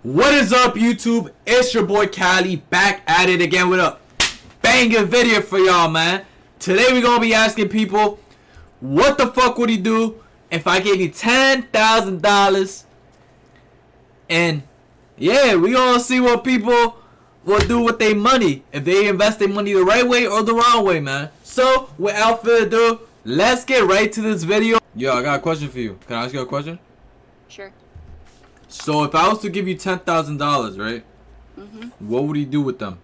What is up, YouTube? It's your boy Cali back at it again with a banger video for y'all, man. Today we're gonna be asking people, what the fuck would you do if I gave you $10,000? And yeah, we gonna see what people will do with their money, if they invest their money the right way or the wrong way, man. So without further ado, let's get right to this video. Yo, I got a question for you. Can I ask you a question? Sure. So if I was to give you $10,000, right? What would you do with them,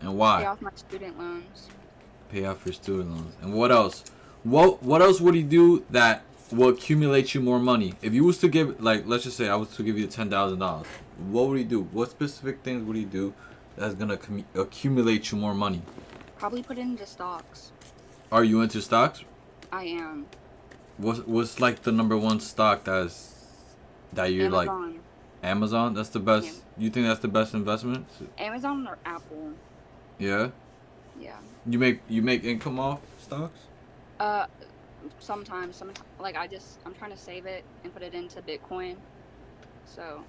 and why? Pay off my student loans. Pay off your student loans. And what else? What else would you do that will accumulate you more money? If you was to give, like, let's just say I was to give you $10,000, what would you do? What specific things would you do that's gonna accumulate you more money? Probably put it into stocks. Are you into stocks? I am. What's like the #1 stock that you're Amazon. like? Amazon? That's the best. Yeah. You think that's the best investment? Amazon or Apple. Yeah. Yeah. You make income off stocks? Sometimes like I'm trying to save it and put it into Bitcoin. So.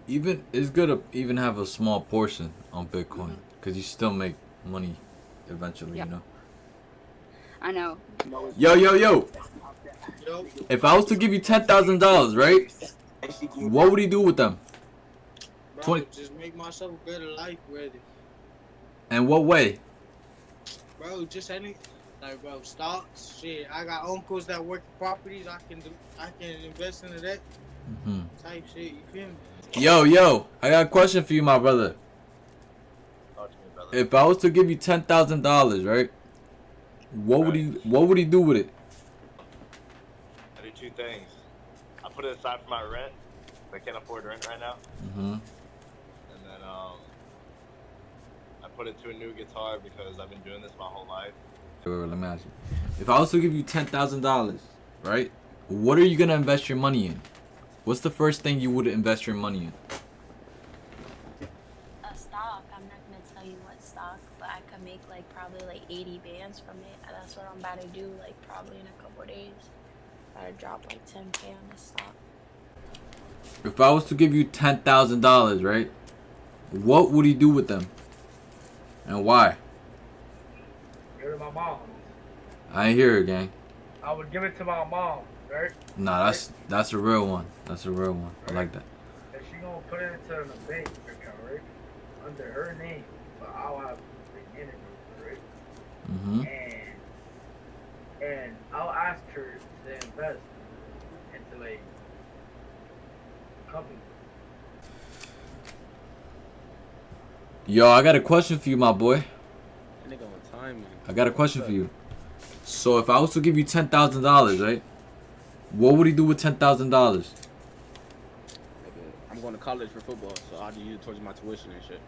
It's good to even have a small portion on Bitcoin, because you still make money eventually. Yep. You know. I know. Yo. If I was to give you $10,000, right? What would you do with them? Bro, just make myself a better life with it. And what way? Bro, just any, like, bro, stocks, shit. I got uncles that work in properties. I can invest into that type shit. You feel me? Yo, I got a question for you, my brother. Talk to me, brother. If I was to give you $10,000, right? What would you do with it? I do two things. I put it aside for my rent. I can't afford rent right now. And then I put it to a new guitar because I've been doing this my whole life. Wait, let me ask you. If I was to give you $10,000, right? What are you gonna invest your money in? What's the first thing you would invest your money in? A stock. I'm not gonna tell you what stock, but I could make like probably like 80 bands from it. That's what I'm about to do, like probably in a couple of days. About to drop like 10K on this stock. If I was to give you $10,000, right? What would you do with them? And why? Give it to my mom. I ain't hear it, gang. I would give it to my mom, right? Nah, that's a real one. That's a real one. I like that. And she gonna put it into a bank account, right? Under her name, but I'll have the in it, right? And I'll ask her to invest into like companies. Yo, I got a question for you, my boy. That nigga on time, man. I got a question for you. So if I was to give you $10,000, right? What would you do with $10,000? I'm going to college for football, so I'll use it towards my tuition and shit.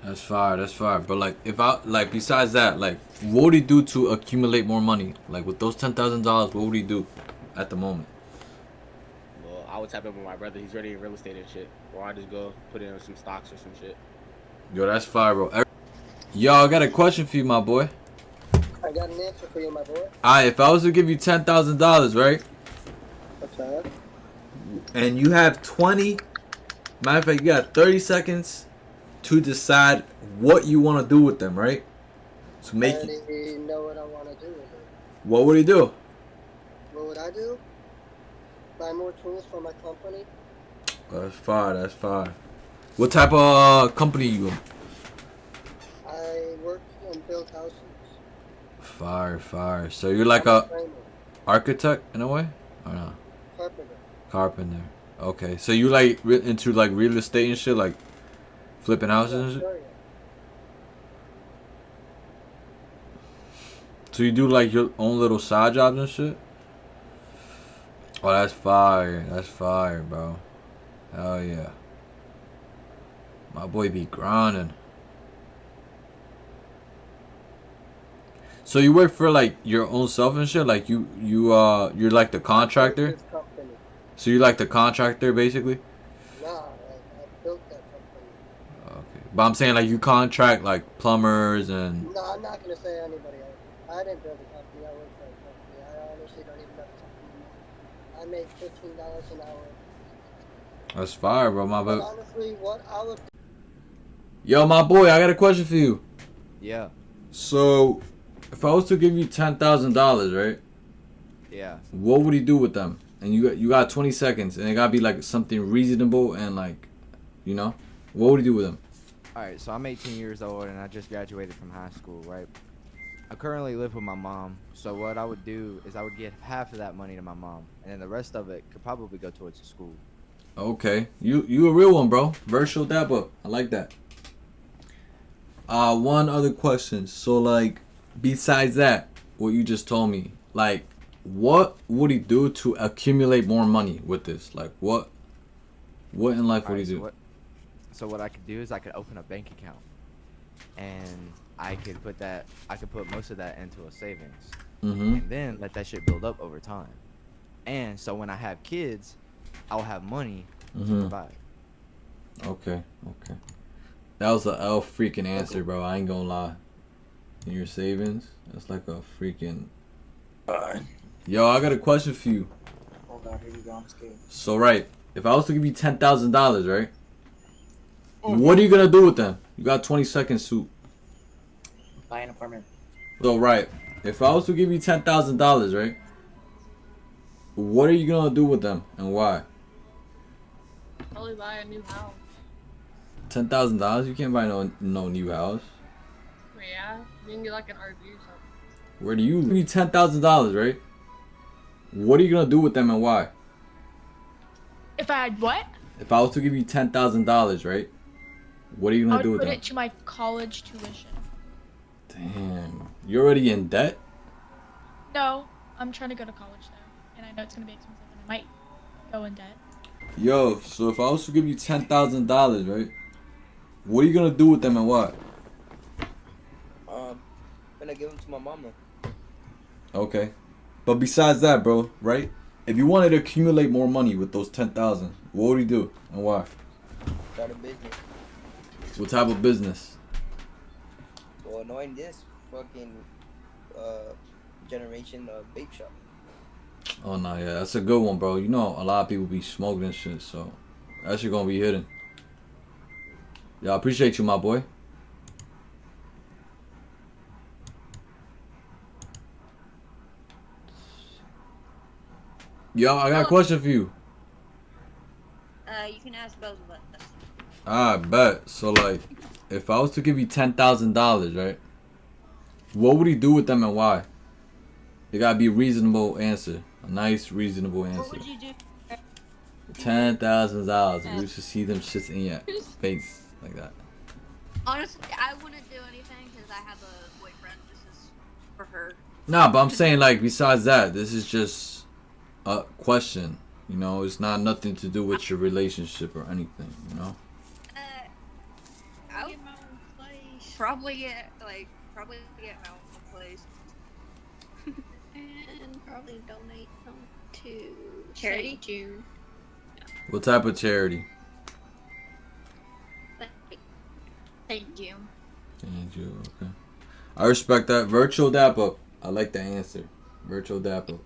That's fire. But like, if I like, besides that, like, what would you do to accumulate more money? Like, with those $10,000, what would you do at the moment? Well, I would tap in with my brother. He's already in real estate and shit. Or I just go put in some stocks or some shit. Yo, that's fire, bro. Yo, I got a question for you, my boy. I got an answer for you, my boy. Alright, if I was to give you $10,000, right? What's that? And you have 20, matter of fact, you got 30 seconds to decide what you want to do with them, right? To make I it. already know what I want to do with it. What would you do? What would I do? Buy more tools for my company. That's fire. What type of company you in? I work and build houses. Fire. So you're like a architect in a way? Or no? Carpenter. Okay. So you like into like real estate and shit, like flipping houses and shit? Sure, yeah. So you do like your own little side jobs and shit? Oh, that's fire, bro. Hell yeah. My boy be grinding. So you work for like your own self and shit? Like you're like the contractor? So you're like the contractor basically? Nah, I built that company. Okay. But I'm saying like you contract like plumbers and... No, I'm not going to say anybody else. I didn't build a company. I work for a company. I honestly don't even know the company. I make $15 an hour. That's fire, bro. My But boy. honestly, what I would Yo, my boy, I got a question for you. Yeah. So, if I was to give you $10,000, right? Yeah. What would you do with them? And you got 20 seconds, and it gotta be like something reasonable and like, you know, what would you do with them? All right. So I'm 18 years old and I just graduated from high school, right? I currently live with my mom. So what I would do is I would give half of that money to my mom, and then the rest of it could probably go towards the school. Okay, you a real one, bro. Virtual dap up. I like that. One other question. So like, besides that, what you just told me, like, what would he do to accumulate more money with this? Like, what in life would he do? So what I could do is I could open a bank account, and I could put most of that into a savings, and then let that shit build up over time. And so when I have kids, I'll have money to provide. Okay. That was a L freaking answer, bro. I ain't gonna lie. In your savings, that's like a freaking. Yo, I got a question for you. Hold on, here we go. I'm scared. So right, if I was to give you $10,000, right? What are you gonna do with them? You got 20 seconds to. Buy an apartment. So right, if I was to give you $10,000, right? What are you gonna do with them and why? Probably buy a new house. $10,000? You can't buy no new house. But yeah, you can get like an RV or something. Where do you? Give me $10,000, right? What are you gonna do with them and why? If I had what? If I was to give you $10,000, right? What are you I gonna would do with put them? it to my college tuition. Damn, you're already in debt. No, I'm trying to go to college though, and I know it's gonna be expensive, and I might go in debt. Yo, so if I was to give you $10,000, right? What are you gonna do with them and why? gonna give them to my mama. Okay, but besides that, bro, right? If you wanted to accumulate more money with those 10,000, what would you do and why? Start a business. What type of business? Well, knowing this fucking generation of vape shop. Oh no, yeah, that's a good one, bro. You know, a lot of people be smoking and shit, so that shit gonna be hidden. Yeah, I appreciate you, my boy. Yo, I got a question for you. You can ask both of us. I bet. So like, if I was to give you $10,000, right? What would you do with them and why? It gotta be a reasonable answer. A nice, reasonable answer. What would you do? $10,000. You should see them shits in your face like that. Honestly, I wouldn't do anything because I have a boyfriend. This is for her. Nah, but I'm saying like besides that, this is just a question. You know, it's not nothing to do with your relationship or anything. You know. I'll get my own place. Probably get my own place. And probably donate them to charity. June. What type of charity? Thank you. Thank you. Okay. I respect that. Virtual dap up. I like the answer. Virtual dap up.